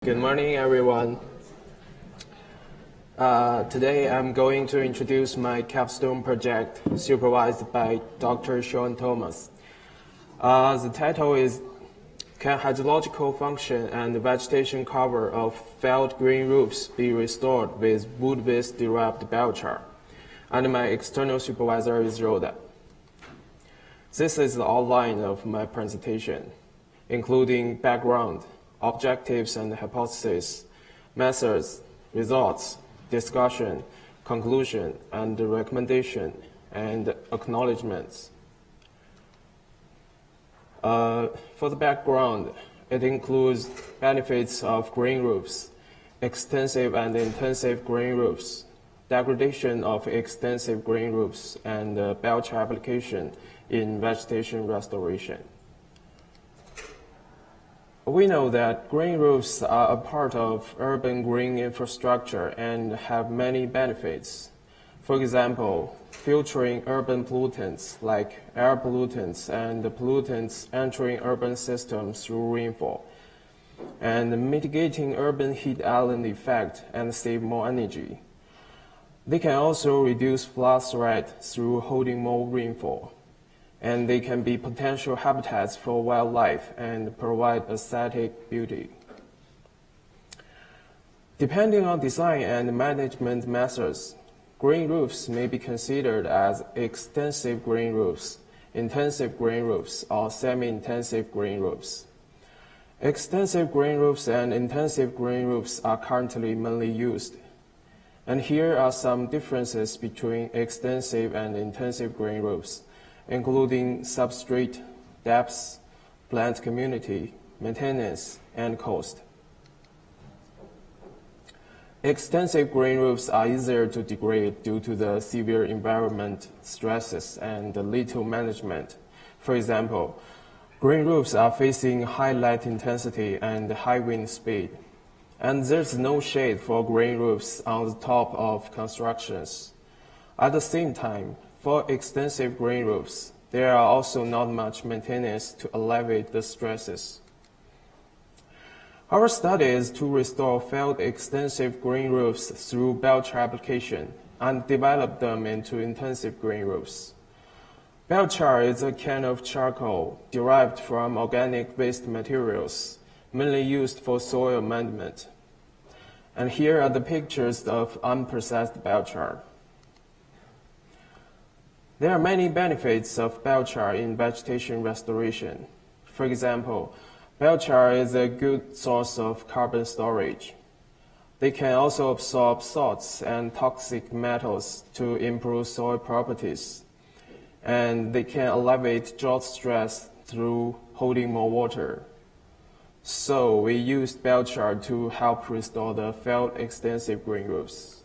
Good morning, everyone. Today I'm going to introduce my Capstone project, supervised by Dr. Sean Thomas. The title is Can Hydrological Function and Vegetation Cover of Felled Green Roofs Be Restored with Wood-waste-derived Biochar? And my external supervisor is Rhoda. This is the outline of my presentation, including background, objectives and hypotheses, methods, results, discussion, conclusion, and recommendation, and acknowledgements. For the background, it includes benefits of green roofs, extensive and intensive green roofs, degradation of extensive green roofs, and biochar application in vegetation restoration. We know that green roofs are a part of urban green infrastructure and have many benefits. For example, filtering urban pollutants like air pollutants and pollutants entering urban systems through rainfall, and mitigating urban heat island effect and save more energy. They can also reduce flood threat through holding more rainfall, and they can be potential habitats for wildlife and provide aesthetic beauty. Depending on design and management methods, green roofs may be considered as extensive green roofs, intensive green roofs, or semi-intensive green roofs. Extensive green roofs and intensive green roofs are currently mainly used. And here are some differences between extensive and intensive green roofs, including substrate, depth, plant community, maintenance, and cost. Extensive green roofs are easier to degrade due to the severe environment stresses and little management. For example, green roofs are facing high light intensity and high wind speed, and there's no shade for green roofs on the top of constructions. At the same time, for extensive green roofs, there are also not much maintenance to alleviate the stresses. Our study is to restore failed extensive green roofs through biochar application and develop them into intensive green roofs. Biochar is a kind of charcoal derived from organic waste materials, mainly used for soil amendment. And here are the pictures of unprocessed biochar. There are many benefits of biochar in vegetation restoration. For example, biochar is a good source of carbon storage. They can also absorb salts and toxic metals to improve soil properties. And they can alleviate drought stress through holding more water. So we used biochar to help restore the failed extensive green roofs.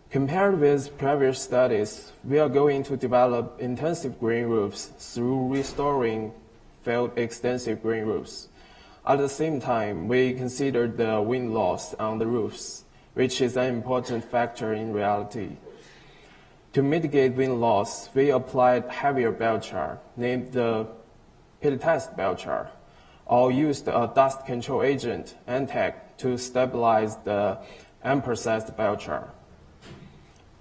Compared with previous studies, we are going to develop intensive green roofs through restoring failed extensive green roofs. At the same time, we considered the wind loss on the roofs, which is an important factor in reality. To mitigate wind loss, we applied heavier biochar, named the pelletized biochar, or used a dust control agent, Entac, to stabilize the unprocessed biochar.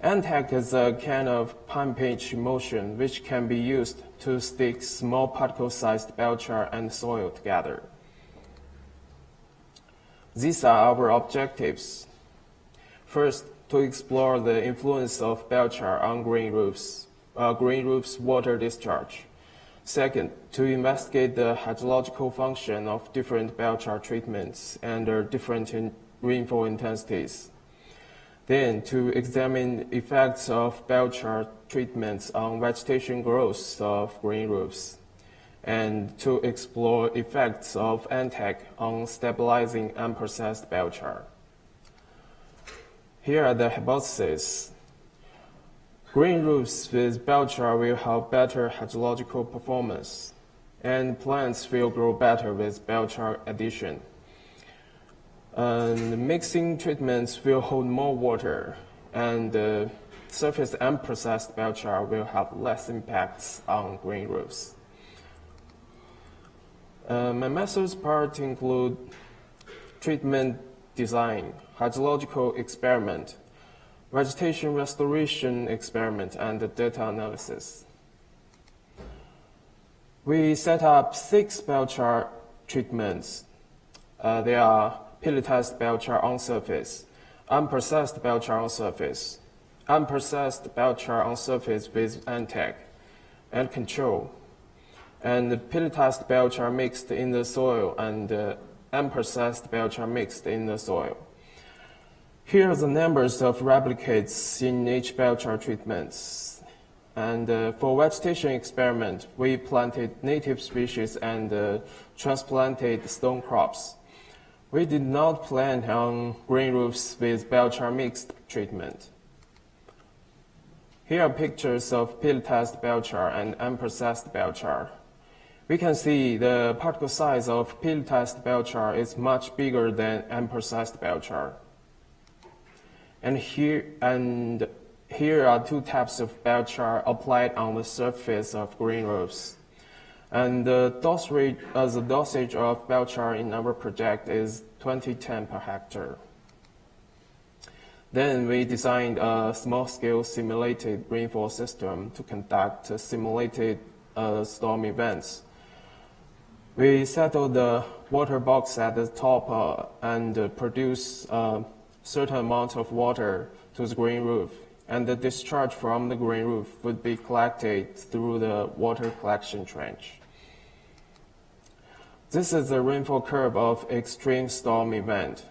Entac is a kind of pumpage motion which can be used to stick small particle-sized biochar and soil together. These are our objectives. First, to explore the influence of biochar on green roofs water discharge. Second, to investigate the hydrological function of different biochar treatments under different rainfall intensities. Then, to examine effects of biochar treatments on vegetation growth of green roofs, and to explore effects of Entac on stabilizing unprocessed biochar. Here are the hypotheses. Green roofs with biochar will have better hydrological performance, and plants will grow better with biochar addition. Mixing treatments will hold more water, and surface unprocessed biochar will have less impacts on green roofs. My methods part include treatment design, hydrological experiment, vegetation restoration experiment, and data analysis. We set up 6 biochar treatments. They are pelletized biochar on surface, unprocessed biochar on surface, unprocessed biochar on surface with Entac and control, and pelletized biochar mixed in the soil and unprocessed biochar mixed in the soil. Here are the numbers of replicates in each biochar treatments. And for vegetation experiment, we planted native species and transplanted stone crops. We did not plant on green roofs with biochar mixed treatment. Here are pictures of pelletized biochar and unprocessed biochar. We can see the particle size of pelletized biochar is much bigger than unprocessed biochar. And here are 2 types of biochar applied on the surface of green roofs. And the dosage of biochar in our project is 20 tons per hectare. Then we designed a small-scale simulated rainfall system to conduct simulated storm events. We settled the water box at the top and produce a certain amount of water to the green roof, and the discharge from the green roof would be collected through the water collection trench. This is the rainfall curve of extreme storm event,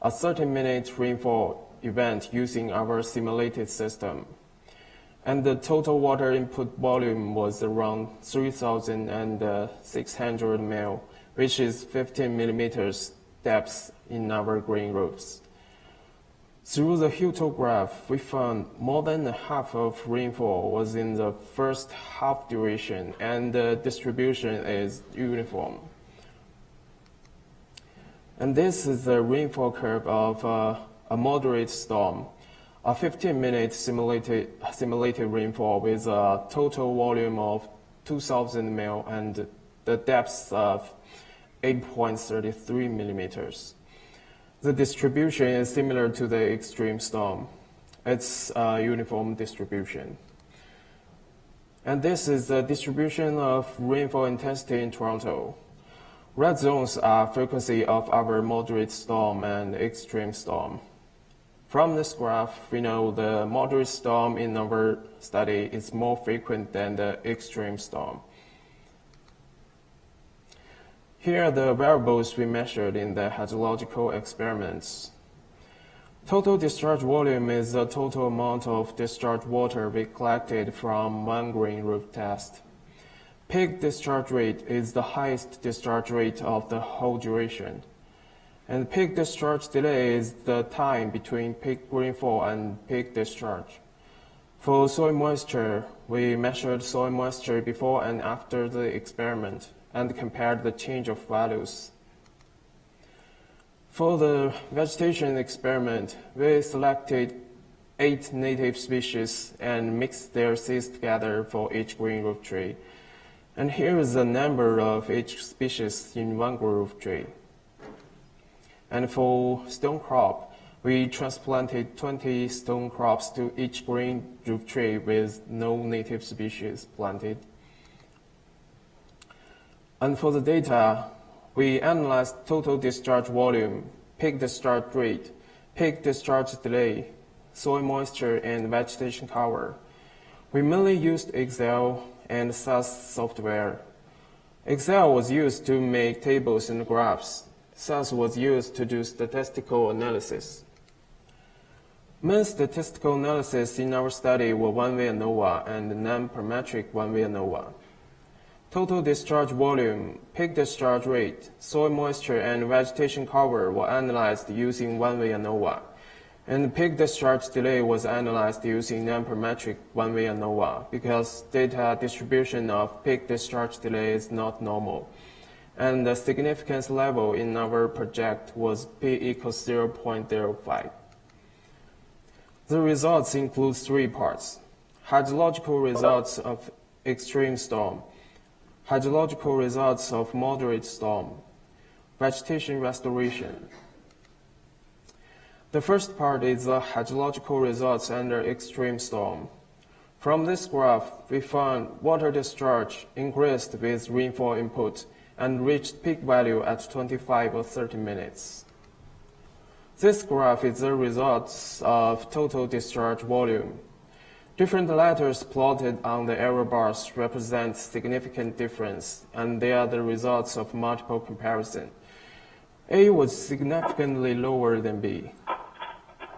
a 30-minute rainfall event using our simulated system. And the total water input volume was around 3,600 ml, which is 15 millimeters depth in our green roofs. Through the hydrograph, we found more than half of rainfall was in the first half duration, and the distribution is uniform. And this is the rainfall curve of a moderate storm, a 15-minute simulated rainfall with a total volume of 2,000 ml and the depth of 8.33 millimeters. The distribution is similar to the extreme storm. It's a uniform distribution. And this is the distribution of rainfall intensity in Toronto. Red zones are frequency of our moderate storm and extreme storm. From this graph, we know the moderate storm in our study is more frequent than the extreme storm. Here are the variables we measured in the hydrological experiments. Total discharge volume is the total amount of discharge water we collected from one green roof test. Peak discharge rate is the highest discharge rate of the whole duration. And peak discharge delay is the time between peak rainfall and peak discharge. For soil moisture, we measured soil moisture before and after the experiment and compared the change of values. For the vegetation experiment, we selected 8 native species and mixed their seeds together for each green roof tree. And here is the number of each species in one green roof tree. And for stone crop, we transplanted 20 stone crops to each green roof tree with no native species planted. And for the data, we analyzed total discharge volume, peak discharge rate, peak discharge delay, soil moisture, and vegetation cover. We mainly used Excel and SAS software. Excel was used to make tables and graphs. SAS was used to do statistical analysis. Main statistical analysis in our study were one-way ANOVA and non-parametric one-way ANOVA. Total discharge volume, peak discharge rate, soil moisture, and vegetation cover were analyzed using one-way ANOVA, and peak discharge delay was analyzed using non-parametric one-way ANOVA because data distribution of peak discharge delay is not normal, and the significance level in our project was p equals 0.05. The results include 3 parts: hydrological results of extreme storm, hydrological results of moderate storm, vegetation restoration, The first part is the hydrological results under extreme storm. From this graph, we found water discharge increased with rainfall input and reached peak value at 25 or 30 minutes. This graph is the results of total discharge volume. Different letters plotted on the error bars represent significant difference, and they are the results of multiple comparison. A was significantly lower than B.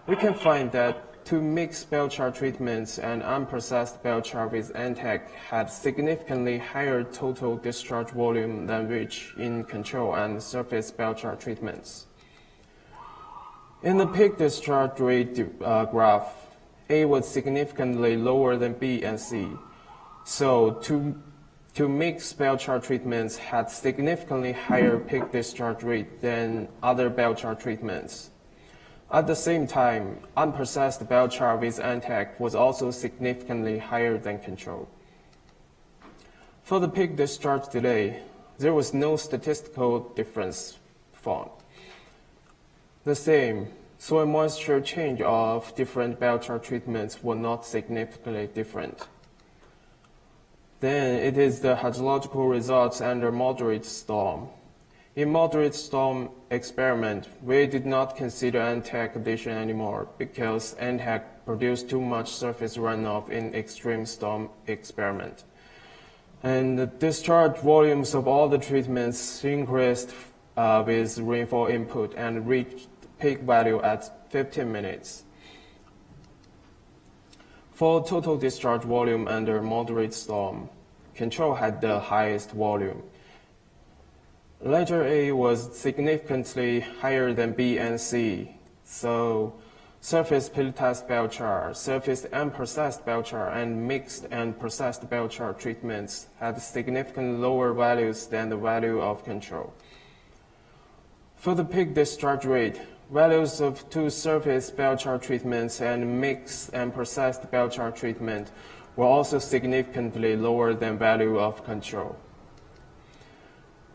We can find that two mixed biochar treatments and unprocessed biochar with Entac had significantly higher total discharge volume than which in control and surface biochar treatments. In the peak discharge rate graph, A was significantly lower than B and C. So two mixed biochar treatments had significantly higher peak discharge rate than other biochar treatments. At the same time, unprocessed biochar with Entac was also significantly higher than control. For the peak discharge delay, there was no statistical difference found. The same, soil moisture change of different biochar treatments were not significantly different. Then it is the hydrological results under moderate storm. In moderate storm experiment, we did not consider Entac addition anymore because Entac produced too much surface runoff in extreme storm experiment. And the discharge volumes of all the treatments increased with rainfall input and reached peak value at 15 minutes. For total discharge volume under moderate storm, control had the highest volume. Letter A was significantly higher than B and C, so surface pelletized biochar, surface unprocessed biochar, and mixed and processed biochar treatments had significantly lower values than the value of control. For the peak discharge rate, values of two surface biochar treatments and mixed and processed biochar treatment were also significantly lower than value of control.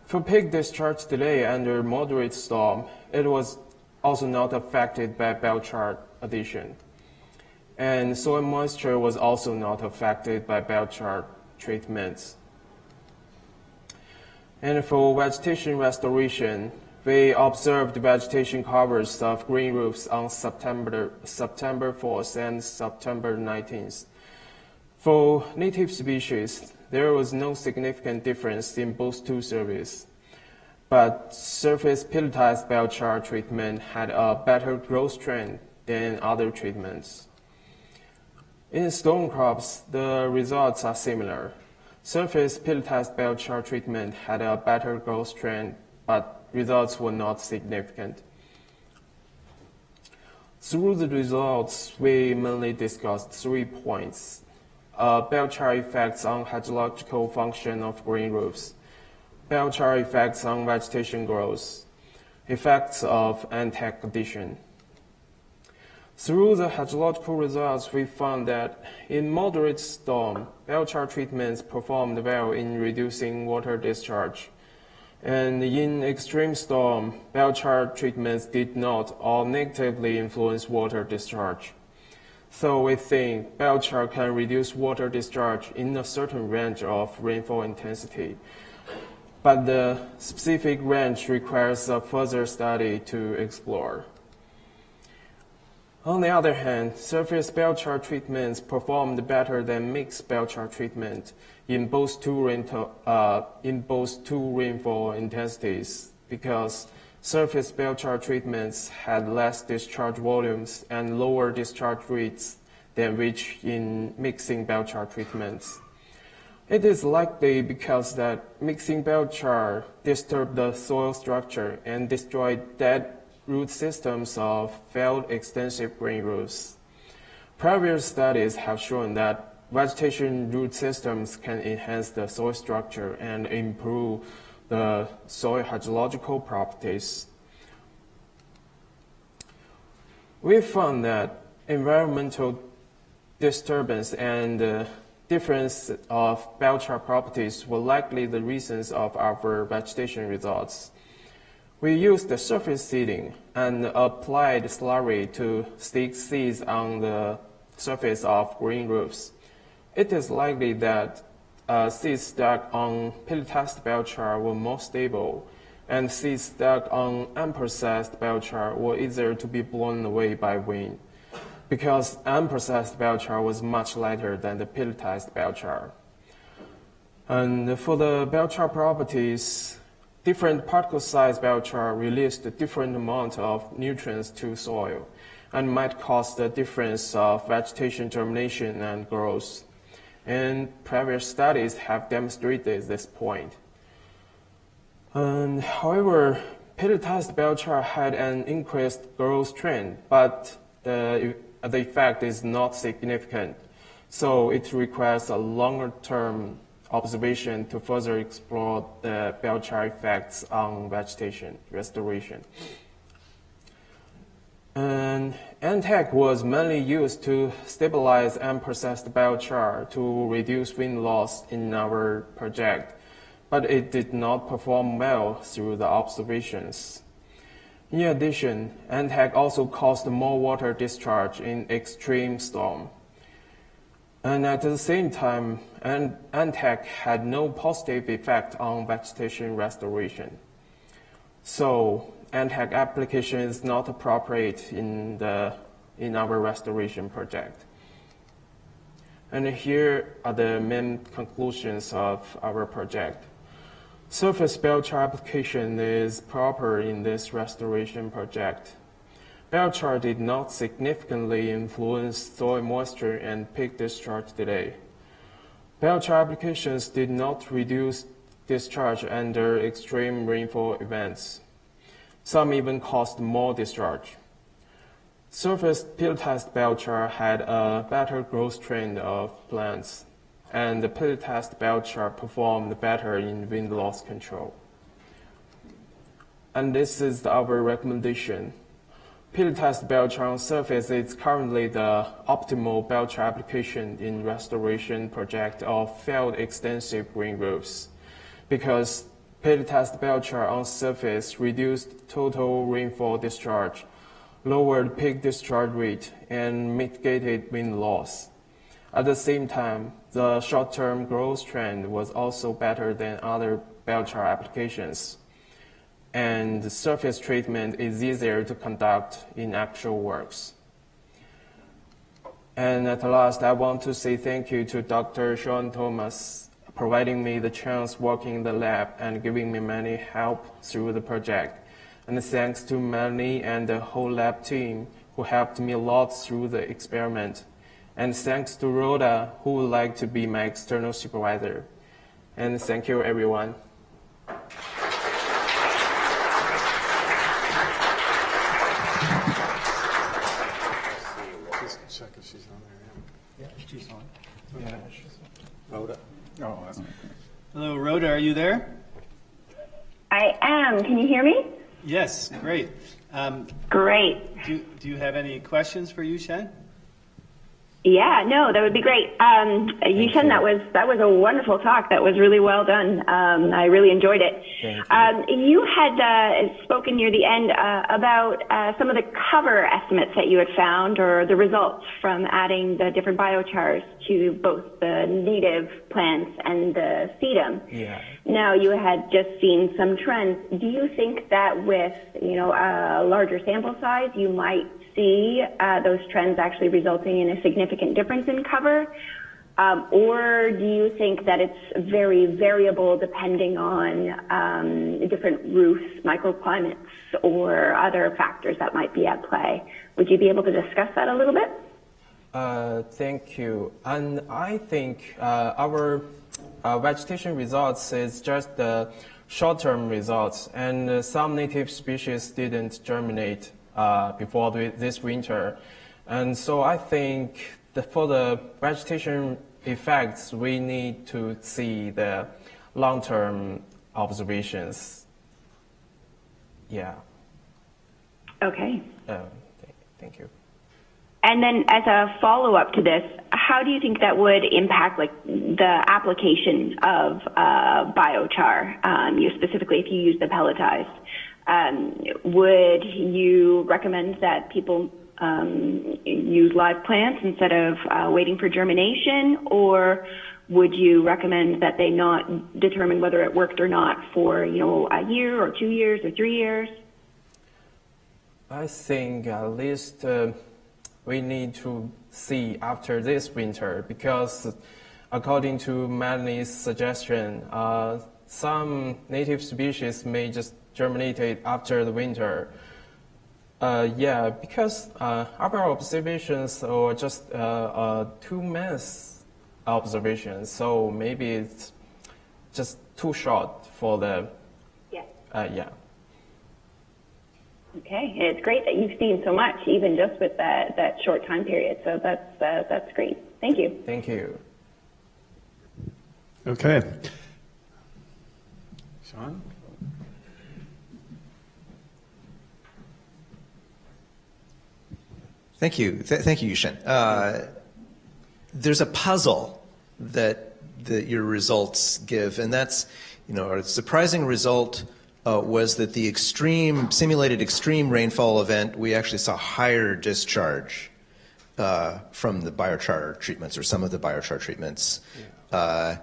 For peak discharge delay under moderate storm, it was also not affected by biochar addition. And soil moisture was also not affected by biochar treatments. And for vegetation restoration, we observed vegetation covers of green roofs on September 4th and September 19th. For native species, there was no significant difference in both two surveys, but surface pelletized biochar treatment had a better growth trend than other treatments. In stone crops, the results are similar. Surface pelletized biochar treatment had a better growth trend, but results were not significant. Through the results, we mainly discussed 3 points. Biochar effects on hydrological function of green roofs, biochar effects on vegetation growth, effects of Entac addition. Through the hydrological results, we found that in moderate storm, biochar treatments performed well in reducing water discharge. And in extreme storm, biochar treatments did not or negatively influence water discharge. So we think biochar can reduce water discharge in a certain range of rainfall intensity. But the specific range requires a further study to explore. On the other hand, surface biochar treatments performed better than mixed biochar treatment in both two rainfall intensities because surface biochar treatments had less discharge volumes and lower discharge rates than which in mixing biochar treatments. It is likely because that mixing biochar disturbed the soil structure and destroyed dead root systems of failed extensive green roofs. Previous studies have shown that vegetation root systems can enhance the soil structure and improve the soil hydrological properties. We found that environmental disturbance and difference of biochar properties were likely the reasons of our vegetation results. We used the surface seeding and applied slurry to stick seeds on the surface of green roofs. It is likely that seeds stuck on pelletized biochar were more stable, and seeds stuck on unprocessed biochar were easier to be blown away by wind, because unprocessed biochar was much lighter than the pelletized biochar. And for the biochar properties, different particle size biochar released a different amount of nutrients to soil and might cause the difference of vegetation germination and growth. And previous studies have demonstrated this point. And however, pelletized biochar had an increased growth trend, but the effect is not significant. So it requires a longer-term observation to further explore the biochar effects on vegetation restoration. And Entac was mainly used to stabilize unprocessed biochar to reduce wind loss in our project, but it did not perform well through the observations. In addition, Entac also caused more water discharge in extreme storm. And at the same time, Entac had no positive effect on vegetation restoration. So Entac application is not appropriate in our restoration project. And here are the main conclusions of our project. Surface biochar application is proper in this restoration project. Biochar did not significantly influence soil moisture and peak discharge delay. Biochar applications did not reduce discharge under extreme rainfall events. Some even caused more discharge. Surface pelletized biochar had a better growth trend of plants, and the pelletized biochar performed better in wind loss control. And this is our recommendation. Pelletized biochar on surface is currently the optimal biochar application in restoration project of failed extensive green roofs, because pelletized biochar on surface reduced total rainfall discharge, lowered peak discharge rate, and mitigated wind loss. At the same time, the short-term growth trend was also better than other biochar applications, and the surface treatment is easier to conduct in actual works. And at last, I want to say thank you to Dr. Sean Thomas, providing me the chance working in the lab and giving me many help through the project. And thanks to Melanie and the whole lab team who helped me a lot through the experiment. And thanks to Rhoda, who would like to be my external supervisor. And thank you, everyone. Just check if she's on there. Yeah, she's on. Yeah. Rhoda. Oh, that's okay. Hello, Rhoda, are you there? I am. Can you hear me? Yes, great. Great. Do you have any questions for Yushen? Yeah, no, that would be great. Yushen, that was a wonderful talk. That was really well done. I really enjoyed it. You had spoken near the end about some of the cover estimates that you had found, or the results from adding the different biochars to both the native plants and the sedum. Yeah. Now, you had just seen some trends. Do you think that with a larger sample size, you might see those trends actually resulting in a significant difference in cover? Or do you think that it's very variable depending on different roofs, microclimates, or other factors that might be at play? Would you be able to discuss that a little bit? Thank you. And I think our vegetation results is just the short-term results, and some native species didn't germinate before this winter. And so I think for the vegetation effects, we need to see the long-term observations. Yeah. Okay. Thank you. And then as a follow-up to this, how do you think that would impact the application of biochar, specifically if you use the pelletized? Would you recommend that people use live plants instead of waiting for germination, or would you recommend that they not determine whether it worked or not for, a year or 2 years or 3 years? I think at least we need to see after this winter, because according to many suggestions, some native species may just germinate after the winter. Because our observations are just 2 months observations, so maybe it's just too short for the. Yeah. Okay, it's great that you've seen so much, even just with that short time period. So that's great. Thank you. Thank you. Okay. Sean? Thank you. Thank you, Yushen. There's a puzzle that your results give, and that's, a surprising result was that the simulated extreme rainfall event, we actually saw higher discharge from the biochar treatments, or some of the biochar treatments. Yeah.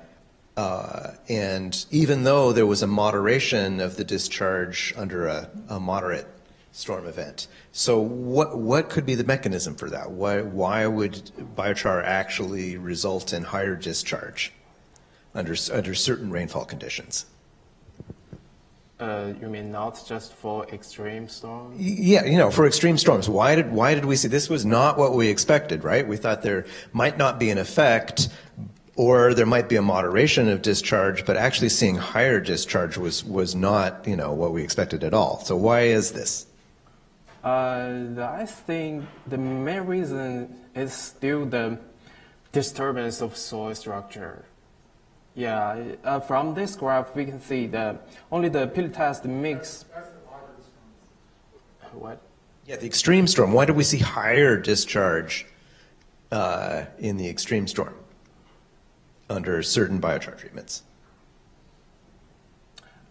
And even though there was a moderation of the discharge under a moderate storm event. So what could be the mechanism for that? Why would biochar actually result in higher discharge under certain rainfall conditions? You mean not just for extreme storms? Yeah, for extreme storms. Why did we see this? Was not what we expected, right? We thought there might not be an effect, or there might be a moderation of discharge, but actually seeing higher discharge was not, what we expected at all. So why is this? I think the main reason is still the disturbance of soil structure. Yeah, from this graph we can see that only the pill test mix. What? Yeah, the extreme storm. Why did we see higher discharge in the extreme storm under certain biochar treatments?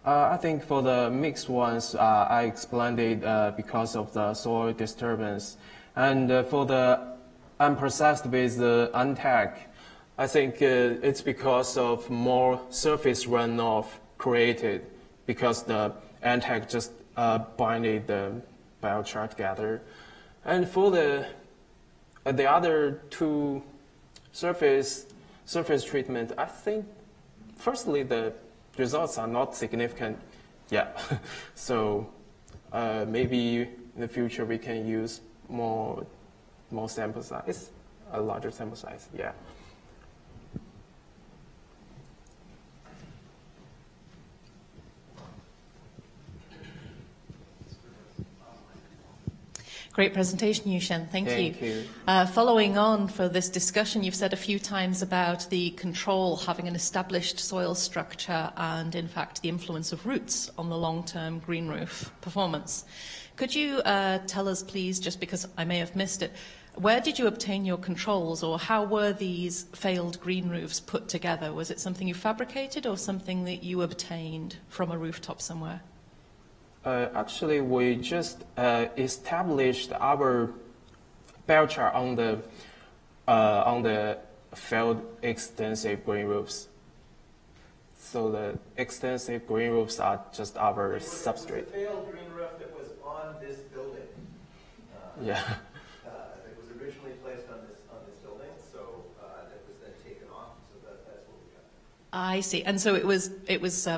I think for the mixed ones, I explained it because of the soil disturbance. And for the unprocessed with the Entac, I think it's because of more surface runoff created, because the Entac just binded the biochar together. And for the other two surface treatment, I think firstly the results are not significant. Yeah, so maybe in the future we can use more sample size, a larger sample size. Yeah. Great presentation, Yushen. Thank you. Following on for this discussion, you've said a few times about the control having an established soil structure and, in fact, the influence of roots on the long-term green roof performance. Could you tell us, please, just because I may have missed it, where did you obtain your controls, or how were these failed green roofs put together? Was it something you fabricated or something that you obtained from a rooftop somewhere? Actually, we just established our biochar on the failed extensive green roofs. So the extensive green roofs are just our substrate. The failed green roof that was on this building. Yeah. It was originally placed on this building, so that was then taken off. So that's what we got. I see. And so it was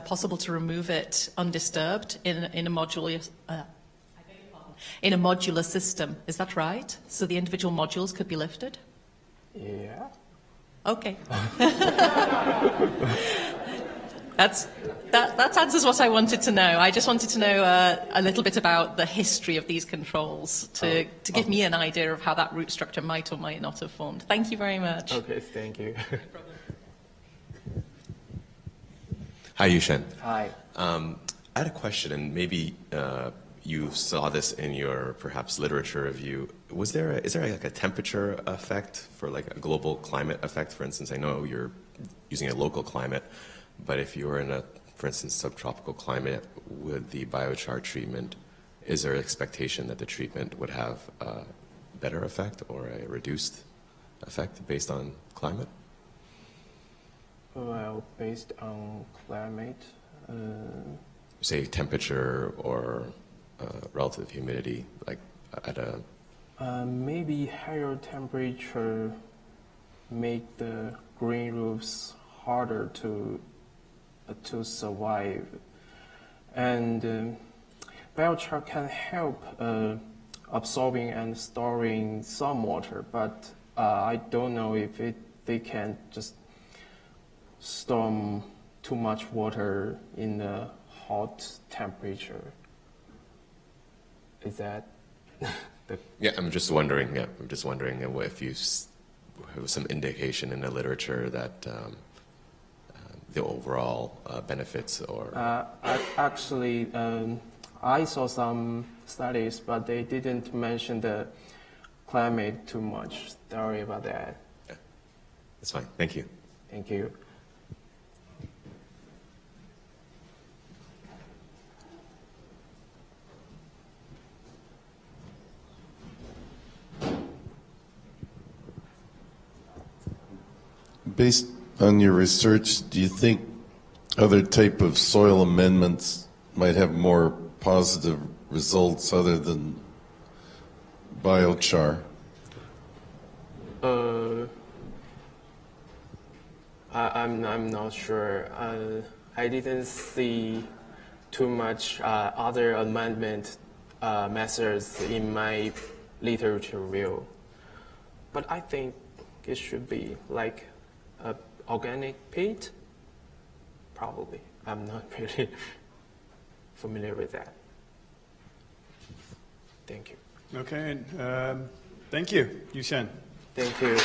possible to remove it undisturbed in a modular system. Is that right? So the individual modules could be lifted? Yeah. Okay. That answers what I wanted to know. I just wanted to know a little bit about the history of these controls to give me an idea of how that root structure might or might not have formed. Thank you very much. Okay, thank you. Hi, Yushen. Hi. I had a question, and maybe you saw this in your perhaps literature review. Is there like a temperature effect for like a global climate effect? For instance, I know you're using a local climate, but if you were in a for instance, subtropical climate, with the biochar treatment, is there an expectation that the treatment would have a better effect or a reduced effect based on climate? Well, based on climate, say temperature or relative humidity, like at a maybe higher temperature make the green roofs harder to survive, and biochar can help absorbing and storing some water, but I don't know if they can just store too much water in a hot temperature. Is that Yeah, I'm just wondering. Yeah, I'm just wondering if you have some indication in the literature that the overall benefits or. Actually, I saw some studies, but they didn't mention the climate too much. Sorry about that. Yeah, that's fine. Thank you. Thank you. Based on your research, do you think other type of soil amendments might have more positive results other than biochar? I'm not sure. I didn't see too much other amendment methods in my literature review, but I think it should be like organic peat. Probably. I'm not really familiar with that. Thank you. Okay. Thank you, Yushen. Thank you.